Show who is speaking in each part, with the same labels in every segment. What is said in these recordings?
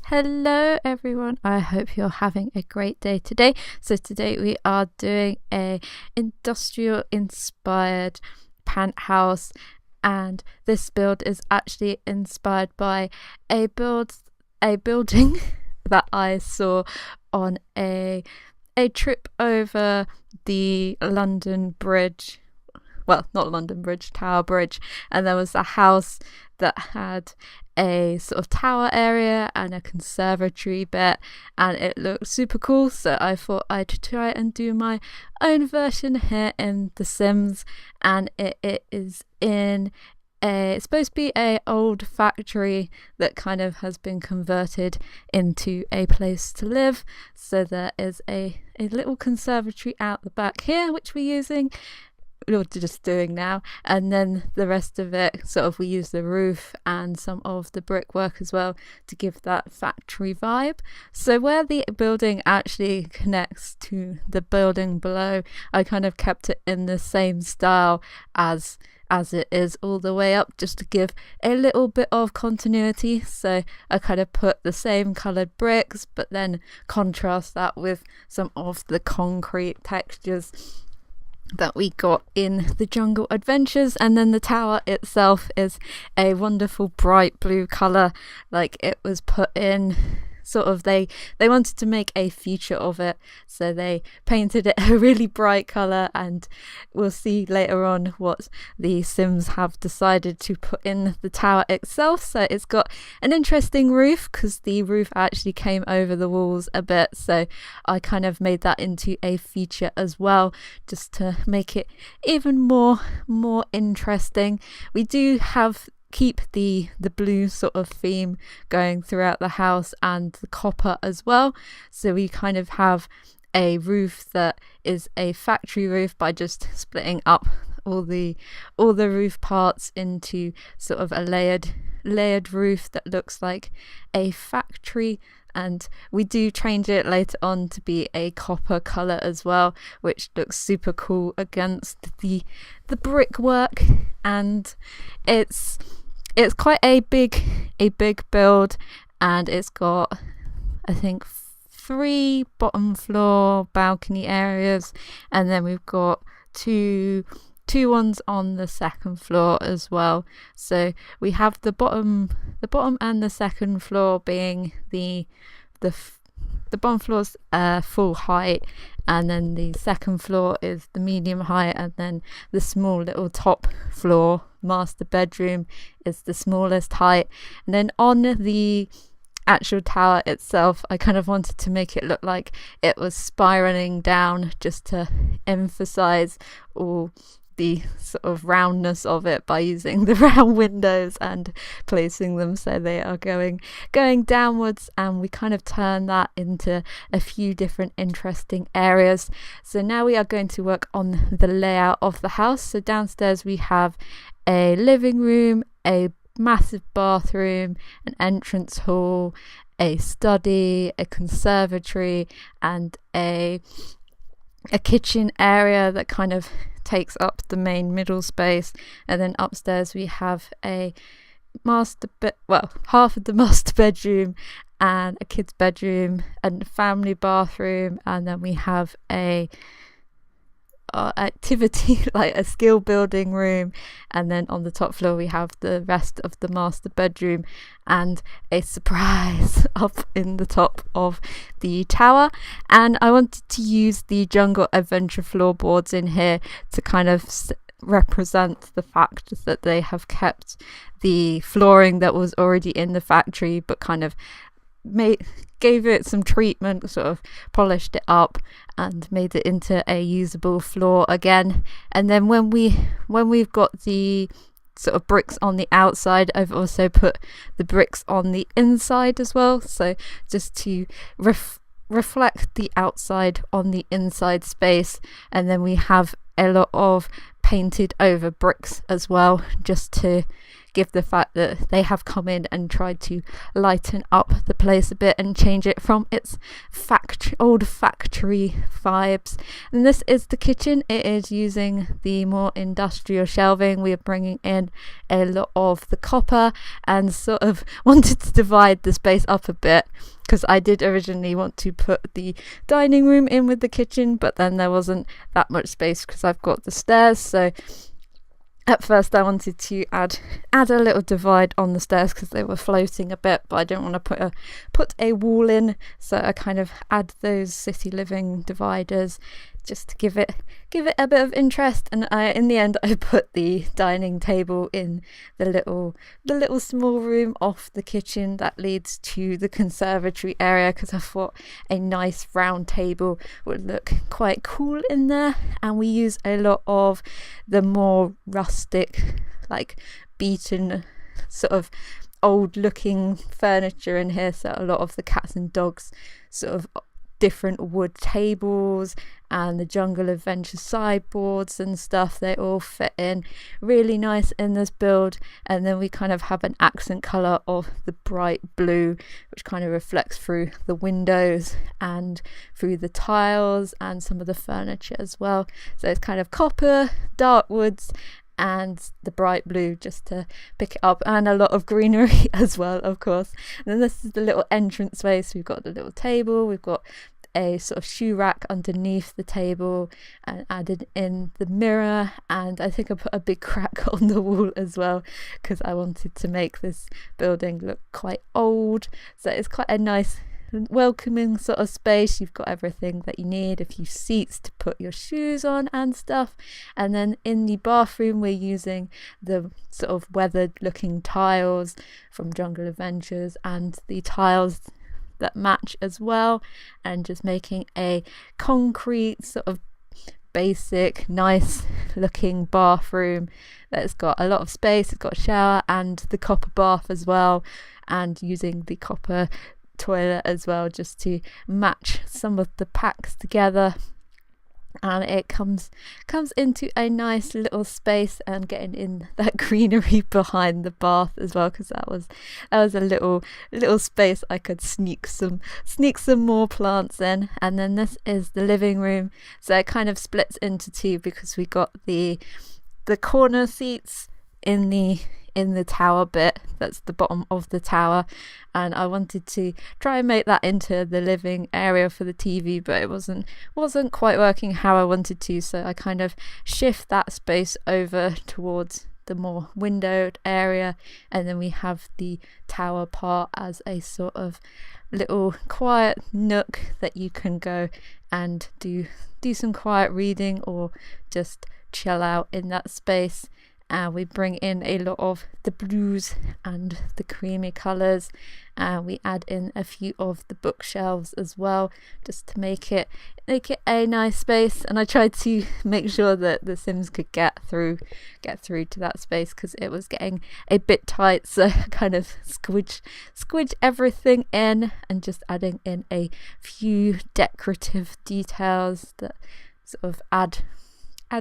Speaker 1: Hello everyone, I hope you're having a great day today. So today we are doing a industrial inspired penthouse, and this build is actually inspired by a building that I saw on a trip over the London Bridge. Well, not London Bridge, Tower Bridge, and there was a house that had a sort of tower area and a conservatory bit, and it looked super cool, so I thought I'd try and do my own version here in The Sims. And it is in it's supposed to be a old factory that kind of has been converted into a place to live. So there is a little conservatory out the back here, which we're using, we're just doing now, and then the rest of it sort of we use the roof and some of the brickwork as well to give that factory vibe. So where the building actually connects to the building below, I kind of kept it in the same style as it is all the way up, just to give a little bit of continuity. So I kind of put the same coloured bricks, but then contrast that with some of the concrete textures that we got in the Jungle Adventures. And then the tower itself is a wonderful bright blue colour, like it was put in sort of, they wanted to make a feature of it, so they painted it a really bright colour, and we'll see later on what the Sims have decided to put in the tower itself. So it's got an interesting roof because the roof actually came over the walls a bit, so I kind of made that into a feature as well, just to make it even more interesting. We do keep the blue sort of theme going throughout the house, and the copper as well. So we kind of have a roof that is a factory roof by just splitting up all the roof parts into sort of a layered roof that looks like a factory. And we do change it later on to be a copper colour as well, which looks super cool against the brickwork. And it's quite a big build, and it's got, I think, 3 bottom floor balcony areas, and then we've got two ones on the second floor as well. So we have the bottom and the second floor being the bottom floor's full height, and then the second floor is the medium height, and then the small little top floor master bedroom is the smallest height. And then on the actual tower itself, I kind of wanted to make it look like it was spiraling down, just to emphasize all the sort of roundness of it by using the round windows and placing them so they are going downwards. And we kind of turn that into a few different interesting areas. So now we are going to work on the layout of the house. So downstairs we have a living room, a massive bathroom, an entrance hall, a study, a conservatory, and a kitchen area that kind of takes up the main middle space. And then upstairs we have a half of the master bedroom and a kid's bedroom and a family bathroom, and then we have a activity like a skill building room, and then on the top floor we have the rest of the master bedroom and a surprise up in the top of the tower. And I wanted to use the Jungle Adventure floorboards in here to kind of represent the fact that they have kept the flooring that was already in the factory, but kind of gave it some treatment, sort of polished it up and made it into a usable floor again. And then when we've got the sort of bricks on the outside, I've also put the bricks on the inside as well, so just to reflect the outside on the inside space. And then we have a lot of painted over bricks as well, just to give the fact that they have come in and tried to lighten up the place a bit and change it from its old factory vibes. And this is the kitchen. It is using the more industrial shelving. We are bringing in a lot of the copper and sort of wanted to divide the space up a bit, because I did originally want to put the dining room in with the kitchen, but then there wasn't that much space because I've got the stairs. So at first I wanted to add a little divide on the stairs because they were floating a bit, but I didn't want to put a wall in, so I kind of add those city living dividers just to give it a bit of interest. And in the end I put the dining table in the little small room off the kitchen that leads to the conservatory area, because I thought a nice round table would look quite cool in there. And we use a lot of the more rustic, like beaten sort of old looking furniture in here, so a lot of the cats and dogs sort of different wood tables and the Jungle Adventure sideboards and stuff, they all fit in really nice in this build. And then we kind of have an accent colour of the bright blue, which kind of reflects through the windows and through the tiles and some of the furniture as well. So it's kind of copper, dark woods, and the bright blue just to pick it up, and a lot of greenery as well, of course. And then this is the little entrance way. So we've got the little table, we've got a sort of shoe rack underneath the table, and added in the mirror, and I think I put a big crack on the wall as well because I wanted to make this building look quite old. So it's quite a nice welcoming sort of space. You've got everything that you need, a few seats to put your shoes on and stuff. And then in the bathroom we're using the sort of weathered looking tiles from Jungle Adventures and the tiles that match as well, and just making a concrete sort of basic nice looking bathroom that's got a lot of space. It's got a shower and the copper bath as well, and using the copper toilet as well just to match some of the packs together. And it comes into a nice little space, and getting in that greenery behind the bath as well, because that was a little space I could sneak some more plants in. And then this is the living room, so it kind of splits into two because we got the corner seats in the tower bit, that's the bottom of the tower, and I wanted to try and make that into the living area for the TV, but it wasn't quite working how I wanted to, so I kind of shift that space over towards the more windowed area, and then we have the tower part as a sort of little quiet nook that you can go and do some quiet reading or just chill out in that space. We bring in a lot of the blues and the creamy colours, and we add in a few of the bookshelves as well, just to make it a nice space. And I tried to make sure that the Sims could get through to that space because it was getting a bit tight, so I kind of squidge everything in, and just adding in a few decorative details that sort of add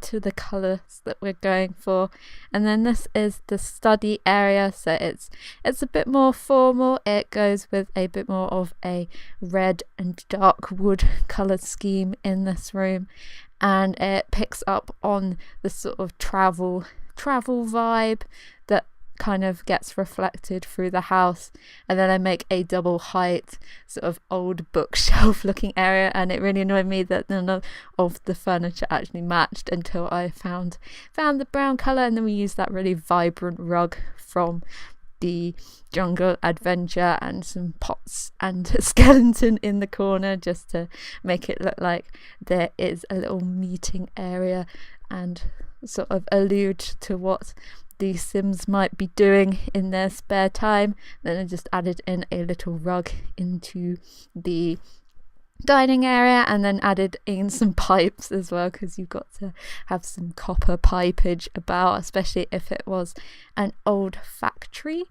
Speaker 1: to the colours that we're going for. And then this is the study area, so it's a bit more formal. It goes with a bit more of a red and dark wood colour scheme in this room, and it picks up on the sort of travel vibe that kind of gets reflected through the house. And then I make a double height sort of old bookshelf looking area, and it really annoyed me that none of the furniture actually matched until I found the brown colour. And then we used that really vibrant rug from the Jungle Adventure and some pots and a skeleton in the corner just to make it look like there is a little meeting area and sort of allude to what the Sims might be doing in their spare time. Then I just added in a little rug into the dining area, and then added in some pipes as well, because you've got to have some copper pipage about, especially if it was an old factory.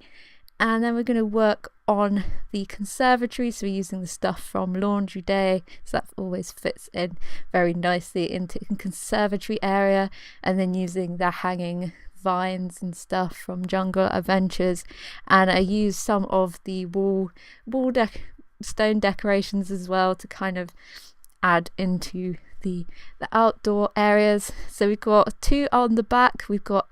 Speaker 1: And then we're going to work on the conservatory, so we're using the stuff from laundry day, so that always fits in very nicely into the conservatory area. And then using the hanging vines and stuff from Jungle Adventures, and I used some of the stone decorations as well to kind of add into the outdoor areas. So we've got two on the back. We've got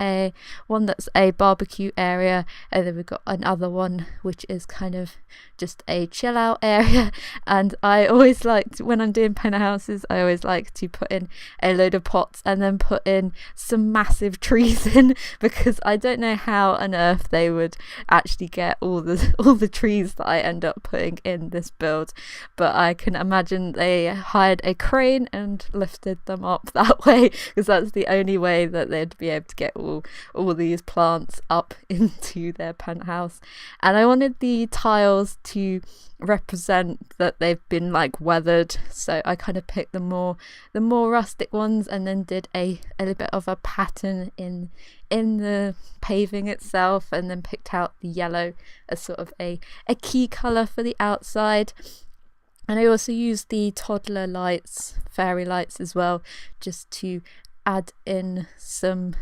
Speaker 1: one that's a barbecue area, and then we've got another one which is kind of just a chill out area. And I always liked, when I'm doing penthouses, I always like to put in a load of pots and then put in some massive trees in, because I don't know how on earth they would actually get all the trees that I end up putting in this build, but I can imagine they hired a crane and lifted them up that way, because that's the only way that they'd be able to get all these plants up into their penthouse. And I wanted the tiles to represent that they've been like weathered, so I kind of picked the more rustic ones, and then did a little bit of a pattern in the paving itself, and then picked out the yellow as sort of a key colour for the outside. And I also used the toddler lights, fairy lights as well, just to add in some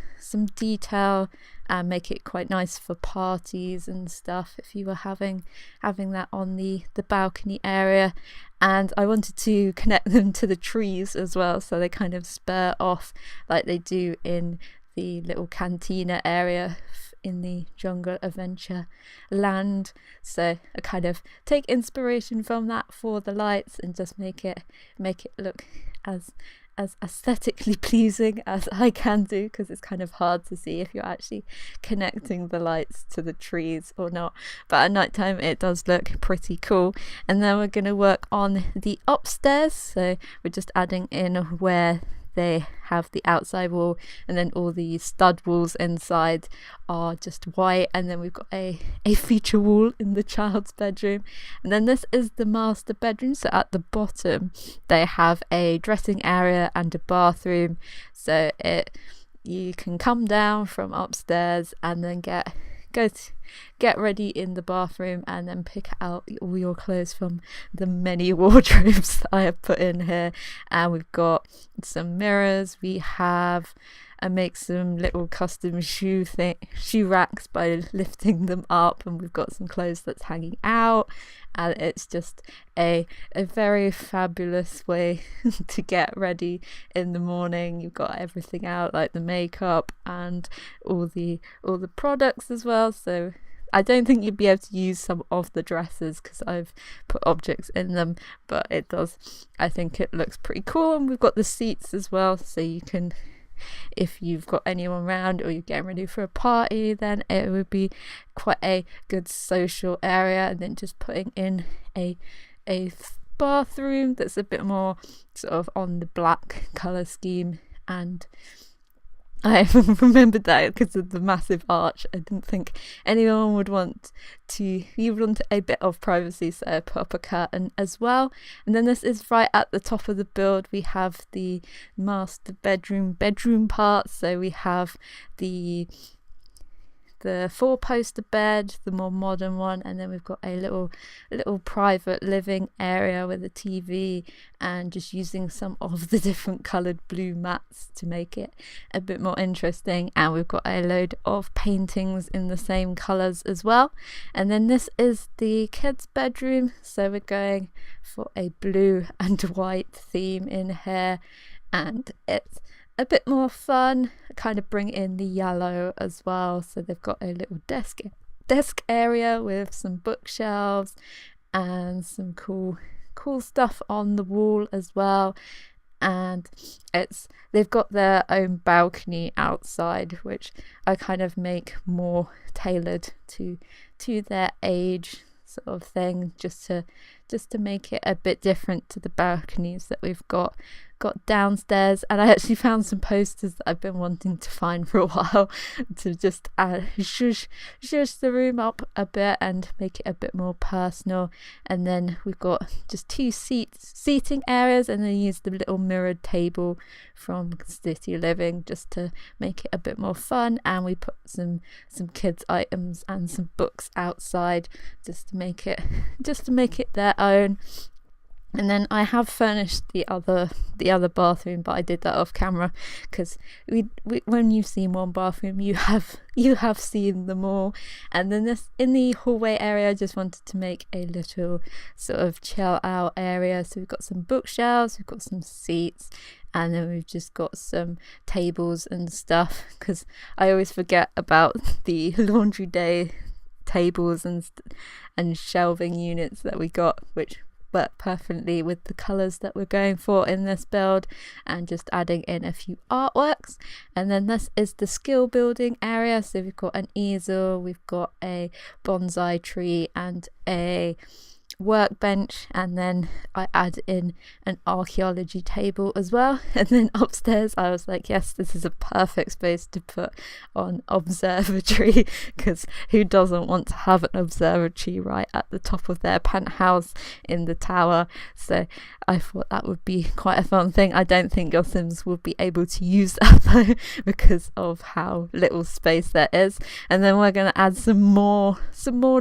Speaker 1: detail and make it quite nice for parties and stuff if you were having that on the balcony area. And I wanted to connect them to the trees as well, so they kind of spur off like they do in the little cantina area in the Jungle Adventure land. So I kind of take inspiration from that for the lights and just make it look as aesthetically pleasing as I can do, because it's kind of hard to see if you're actually connecting the lights to the trees or not, but at night time it does look pretty cool. And then we're going to work on the upstairs, so we're just adding in where they have the outside wall, and then all the stud walls inside are just white, and then we've got a feature wall in the child's bedroom. And then this is the master bedroom, so at the bottom they have a dressing area and a bathroom, so you can come down from upstairs and then get ready in the bathroom, and then pick out all your clothes from the many wardrobes that I have put in here. And we've got some mirrors. We have make some little custom shoe racks by lifting them up, and we've got some clothes that's hanging out, and it's just a very fabulous way to get ready in the morning. You've got everything out, like the makeup and all the products as well. So I don't think you'd be able to use some of the dresses because I've put objects in them, but I think it looks pretty cool. And we've got the seats as well, so you can, if you've got anyone around or you're getting ready for a party, then it would be quite a good social area. And then just putting in a bathroom that's a bit more sort of on the black colour scheme. And I remembered that because of the massive arch, I didn't think anyone would want to. You would want a bit of privacy, so I put up a curtain as well. And then this is right at the top of the build. We have the master bedroom part. So we have the 4-poster bed, the more modern one, and then we've got a little private living area with a TV, and just using some of the different coloured blue mats to make it a bit more interesting. And we've got a load of paintings in the same colours as well. And then this is the kids' bedroom, so we're going for a blue and white theme in here, and it's a bit more fun, kind of bring in the yellow as well. So they've got a little desk area with some bookshelves and some cool stuff on the wall as well. And they've got their own balcony outside, which I kind of make more tailored to their age sort of thing, just to make it a bit different to the balconies that we've got downstairs. And I actually found some posters that I've been wanting to find for a while to just shush the room up a bit and make it a bit more personal. And then we've got just 2 seating areas, and then use the little mirrored table from City Living just to make it a bit more fun. And we put some kids items and some books outside just to make it their own. And then I have furnished the other bathroom, but I did that off camera because we when you've seen one bathroom, you have seen them all. And then this in the hallway area, I just wanted to make a little sort of chill out area. So we've got some bookshelves, we've got some seats, and then we've just got some tables and stuff, because I always forget about the laundry day tables and shelving units that we got, which work perfectly with the colours that we're going for in this build, and just adding in a few artworks. And then this is the skill building area, so we've got an easel, we've got a bonsai tree and a workbench, and then I add in an archaeology table as well. And then upstairs I was like, yes, this is a perfect space to put on observatory, because who doesn't want to have an observatory right at the top of their penthouse in the tower? So I thought that would be quite a fun thing. I don't think your Sims will be able to use that though, because of how little space there is. And then we're going to add some more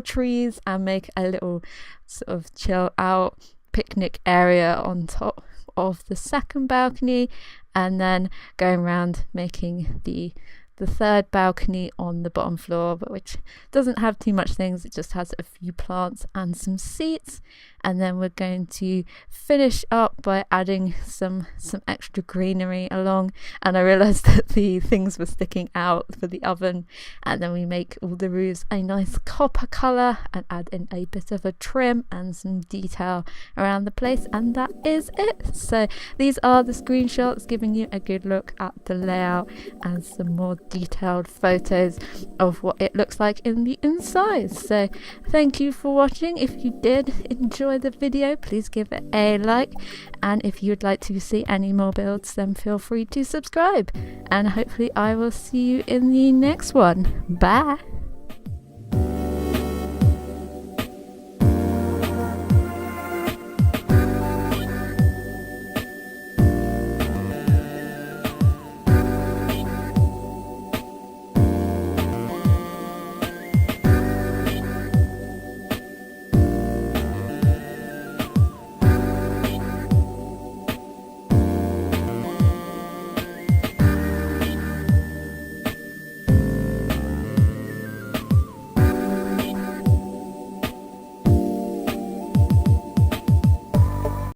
Speaker 1: trees and make a little sort of chill out picnic area on top of the second balcony, and then going around making the third balcony on the bottom floor, but which doesn't have too much things. It just has a few plants and some seats. And then we're going to finish up by adding some extra greenery along. And I realized that the things were sticking out for the oven, and then we make all the roofs a nice copper color and add in a bit of a trim and some detail around the place, and that is it. So these are the screenshots giving you a good look at the layout and some more detailed photos of what it looks like in the inside. So thank you for watching. If you did enjoy the video, please give it a like, and if you'd like to see any more builds, then feel free to subscribe, and hopefully I will see you in the next one. Bye.